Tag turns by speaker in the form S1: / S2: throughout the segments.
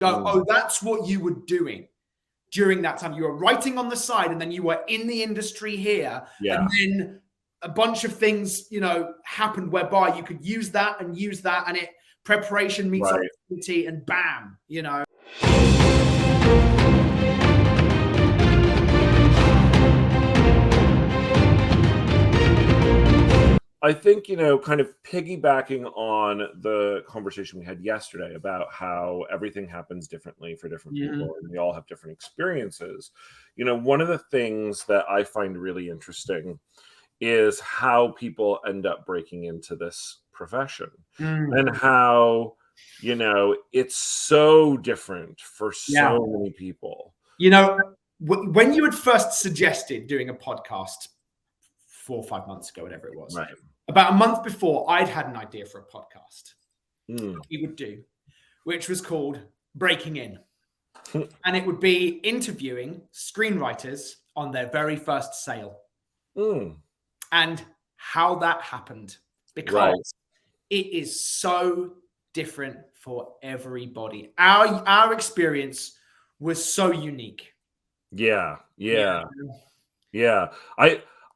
S1: Go, oh, that's what you were doing during that time. You were writing on the side, and then you were in the industry here.
S2: Yeah.
S1: And then a bunch of things, happened whereby you could use that, and it preparation meets opportunity, and bam,
S2: I think, kind of piggybacking on the conversation we had yesterday about how everything happens differently for different people and we all have different experiences. One of the things that I find really interesting is how people end up breaking into this profession and how, it's so different for so many people.
S1: When you had first suggested doing a podcast 4 or 5 months ago, whatever it was,
S2: right.
S1: About a month before, I'd had an idea for a podcast we would do, which was called Breaking In. And it would be interviewing screenwriters on their very first sale and how that happened, because it is so different for everybody. Our experience was so unique.
S2: Yeah.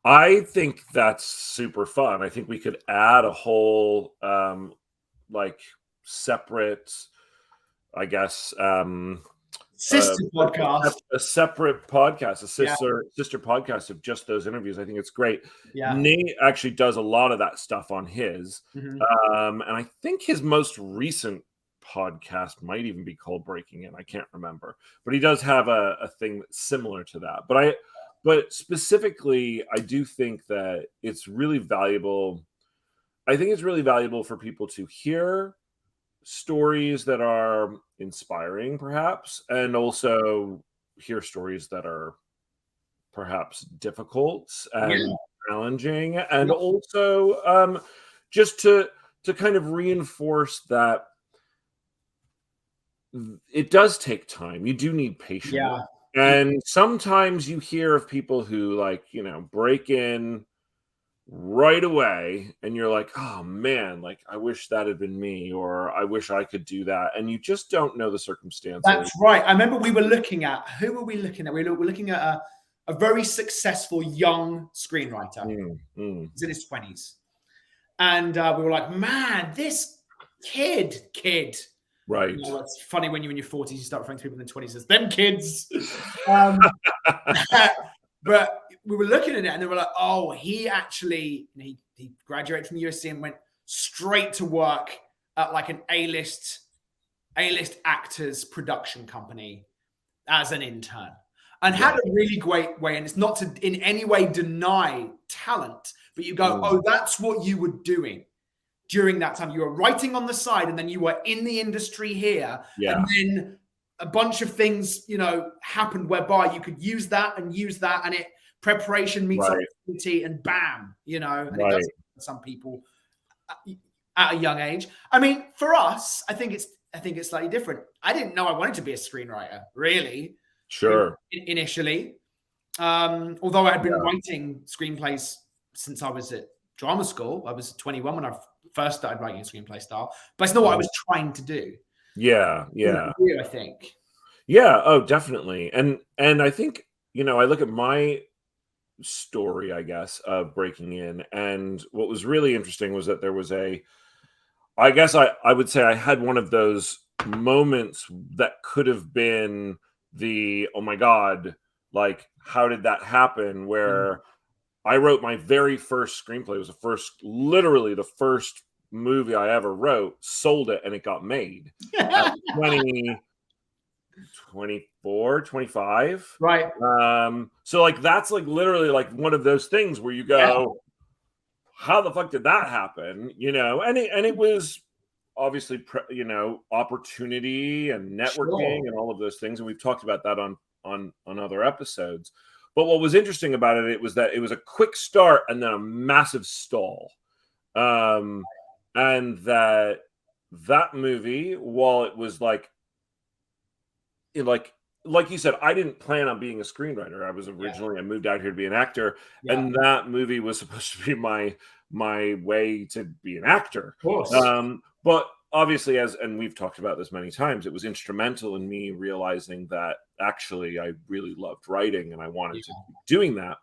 S2: I think that's super fun. I think we could add a whole separate, I guess,
S1: sister podcast,
S2: a separate podcast, a sister podcast of just those interviews. I think it's great. Nate actually does a lot of that stuff on his, and I think his most recent podcast might even be called Breaking In. I can't remember, but he does have a thing similar to that. But specifically, I do think that it's really valuable. I think it's really valuable for people to hear stories that are inspiring, perhaps, and also hear stories that are perhaps difficult and challenging, and also just to kind of reinforce that it does take time. You do need patience.
S1: Yeah.
S2: And sometimes you hear of people who break in right away and you're like, oh man, I wish that had been me, or I wish I could do that. And you just don't know the circumstances.
S1: That's right. I remember we were looking at, who were we looking at? We were looking at a very successful young screenwriter. He's in his 20s. And we were like, man, this kid.
S2: Right.
S1: It's funny when you're in your 40s, you start referring to people in their 20s as them kids. But we were looking at it and they were like, oh, he actually, he graduated from USC and went straight to work at an A-list actors production company as an intern, and had a really great way. And it's not to in any way deny talent, but you go, oh, that's what you were doing during that time. You were writing on the side, and then you were in the industry here. And then a bunch of things, happened whereby you could use that, and it preparation meets opportunity, and bam, and it does for some people at a young age. I mean, for us, I think it's slightly different. I didn't know I wanted to be a screenwriter, really.
S2: Sure.
S1: Initially, although I had been writing screenplays since I was at drama school. I was 21 when I first started writing a screenplay style, but it's not what I was trying to do.
S2: Yeah.
S1: I think.
S2: Yeah. Oh, definitely. And I think, I look at my story, I guess, of breaking in, and what was really interesting was that there was I guess I would say I had one of those moments that could have been oh my God, how did that happen? Where I wrote my very first screenplay. It was literally the first movie I ever wrote, sold it, and it got made at 24, 25.
S1: Right.
S2: So that's literally one of those things where you go, how the fuck did that happen? And it was obviously, opportunity and networking and all of those things. And we've talked about that on other episodes. But what was interesting about it was that it was a quick start and then a massive stall. And that movie, while it was like you said, I didn't plan on being a screenwriter. I was originally, I moved out here to be an actor, and that movie was supposed to be my way to be an actor.
S1: Of course.
S2: But obviously, and we've talked about this many times, it was instrumental in me realizing that actually I really loved writing and I wanted to keep doing that.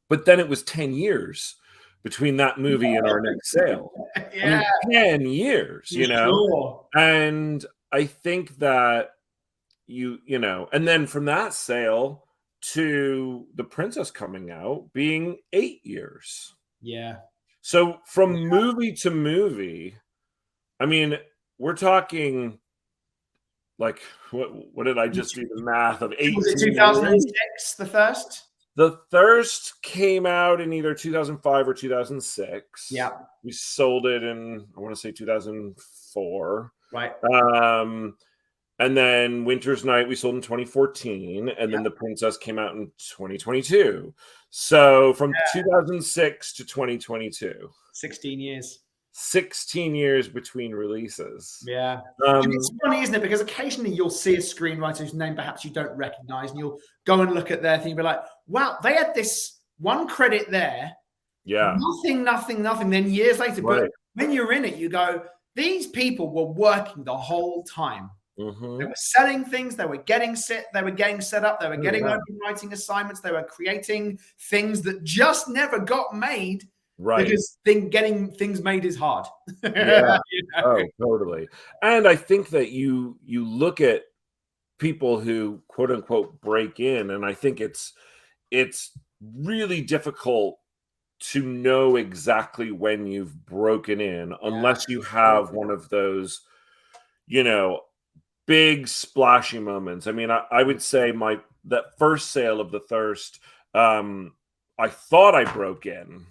S2: But then it was 10 years between that movie and our next sale.
S1: Yeah.
S2: I mean, 10 years, you know?
S1: Sure.
S2: And I think that you know, and then from that sale to The Princess coming out being 8 years.
S1: Yeah.
S2: So from movie to movie, I mean, we're talking like what did I just do the math of 18
S1: Was it 2006, The Thirst?
S2: The Thirst came out in either 2005 or 2006.
S1: Yeah.
S2: We sold it in, I want to say 2004.
S1: Right.
S2: And then Winter's Night we sold in 2014, and then The Princess came out in 2022. So from 2006 to 2022.
S1: 16 years.
S2: 16 years between releases.
S1: Yeah. It's funny, isn't it? Because occasionally you'll see a screenwriter whose name perhaps you don't recognize, and you'll go and look at their thing and be like, wow, they had this one credit there.
S2: Yeah.
S1: Nothing. Then years later, but when you're in it, you go, these people were working the whole time.
S2: Mm-hmm.
S1: They were selling things, they were getting set up, they were getting open writing assignments, they were creating things that just never got made.
S2: Right.
S1: Because getting things made is hard.
S2: Yeah. You know? Oh, totally. And I think that you look at people who quote unquote break in, and I think it's really difficult to know exactly when you've broken in unless you have one of those, you know, big splashy moments. I mean, I would say that first sale of The Thirst, I thought I broke in,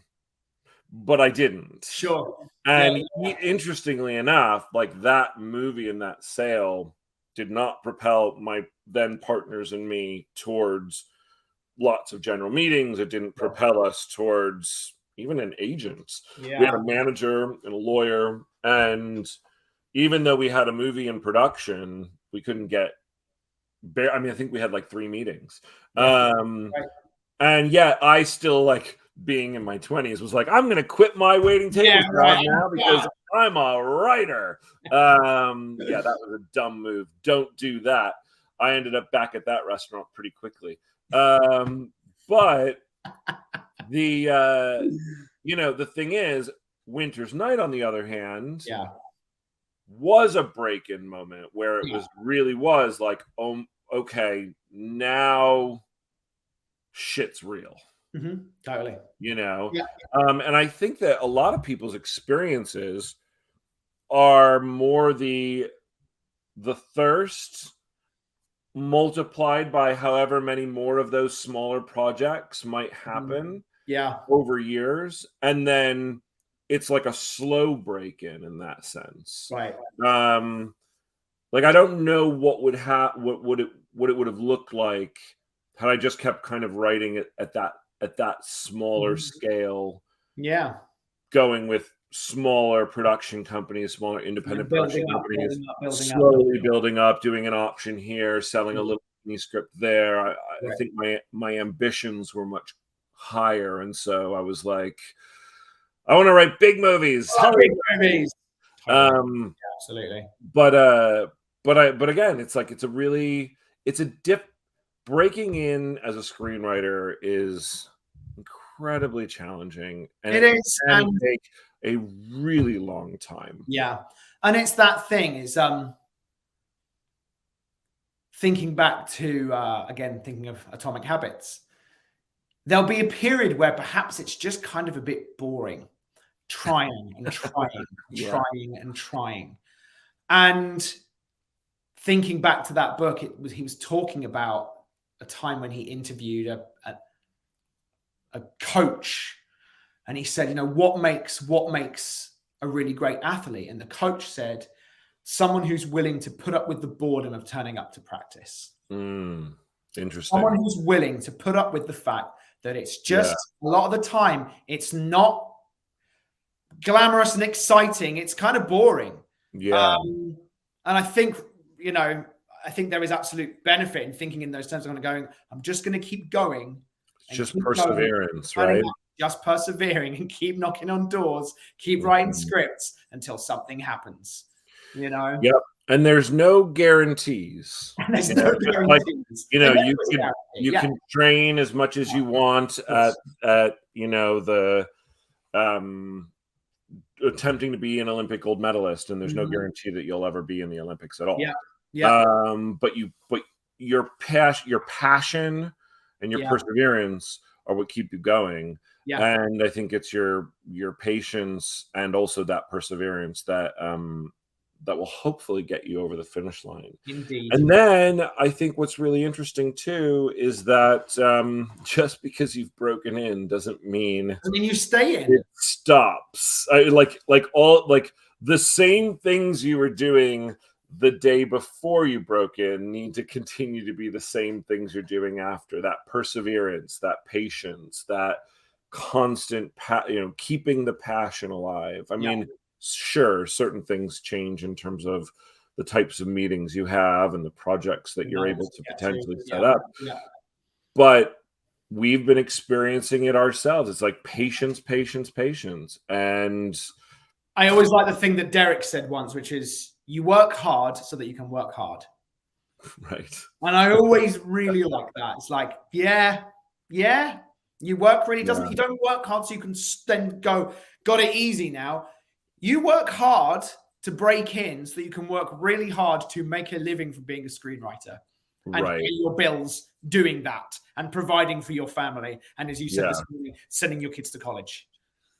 S2: but I didn't.
S1: Sure.
S2: And interestingly enough, like that movie and that sale did not propel my then partners and me towards lots of general meetings. It didn't propel us towards even an agent.
S1: Yeah.
S2: We had a manager and a lawyer, and even though we had a movie in production, we couldn't get I mean, I think we had like 3 meetings. And yet I still, like, being in my 20s, was like, I'm going to quit my waiting table job now because I'm a writer. That was a dumb move. Don't do that. I ended up back at that restaurant pretty quickly. But the, you know, the thing is, Winter's Night, on the other hand, was a break-in moment where it was like, oh, okay, now shit's real.
S1: Mm-hmm. Totally.
S2: You know? And I think that a lot of people's experiences are more the thirst multiplied by however many more of those smaller projects might happen over years. And then it's like a slow break-in that sense.
S1: Right.
S2: Like, I don't know what would it would have looked like had I just kept kind of writing it at that smaller scale. Yeah. Going with smaller production companies, smaller independent production companies, slowly building up, doing an option here, selling a little mini script there. I think my ambitions were much higher. And so I was like, I want to write big movies.
S1: Big movies. Absolutely.
S2: But again, it's like, breaking in as a screenwriter is incredibly challenging, and it can take a really long time.
S1: Yeah. And it's that thing is thinking back to again, thinking of Atomic Habits, there'll be a period where perhaps it's just kind of a bit boring, trying and trying. And thinking back to that book, he was talking about a time when he interviewed a coach, and he said, you know, what makes a really great athlete? And the coach said, someone who's willing to put up with the boredom of turning up to practice.
S2: Interesting.
S1: Someone who's willing to put up with the fact that it's just a lot of the time, it's not glamorous and exciting. It's kind of boring.
S2: Yeah.
S1: And I think, you know, there is absolute benefit in thinking in those terms. I'm just going to keep going.
S2: Just perseverance, right?
S1: Just persevering and keep knocking on doors, keep writing scripts until something happens. you know.
S2: Yep. And there's no guarantees.
S1: And there's no guarantees.
S2: Like, you can train as much as you want at the attempting to be an Olympic gold medalist, and there's no guarantee that you'll ever be in the Olympics at all. But your passion and your perseverance are what keep you going. And I think it's your patience and also that perseverance that will hopefully get you over the finish line.
S1: Indeed.
S2: And then I think what's really interesting too is that just because you've broken in doesn't mean
S1: you stay in.
S2: It stops. Like the same things you were doing the day before you broke in need to continue to be the same things you're doing after. That perseverance, that patience, that constant keeping the passion alive. I mean, sure, certain things change in terms of the types of meetings you have and the projects that you're able to potentially set up. But we've been experiencing it ourselves. It's like patience. And
S1: I always like the thing that Derek said once, which is you work hard so that you can work hard.
S2: Right.
S1: And I always really like that. It's like, you work really you don't work hard so you can then go, got it easy now. You work hard to break in so that you can work really hard to make a living from being a screenwriter and pay your bills doing that and providing for your family. And as you said this morning, sending your kids to college.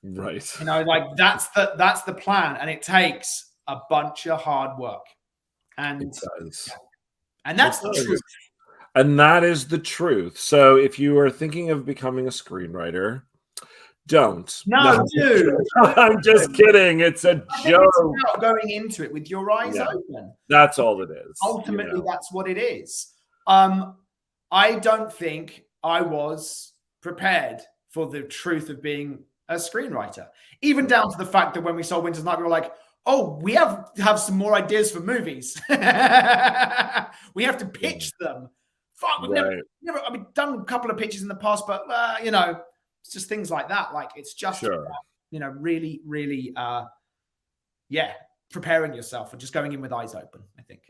S2: Right.
S1: That's the plan. And it takes a bunch of hard work. And
S2: it does.
S1: And that's the truth.
S2: And that is the truth. So if you are thinking of becoming a screenwriter, don't.
S1: No, dude.
S2: I'm just kidding. It's a joke.
S1: It's about going into it with your eyes open.
S2: That's all it is.
S1: Ultimately, that's what it is. I don't think I was prepared for the truth of being a screenwriter. Even down to the fact that when we saw Winter's Night, we were like, oh, we have some more ideas for movies. We have to pitch them. Fuck, we've never, done a couple of pitches in the past, but it's just things like that. Like it's just really, really, preparing yourself and just going in with eyes open. I think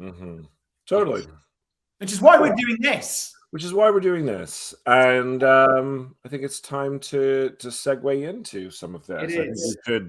S2: totally.
S1: Which is why we're doing this.
S2: And I think it's time to segue into some of this.
S1: It is.
S2: I think we could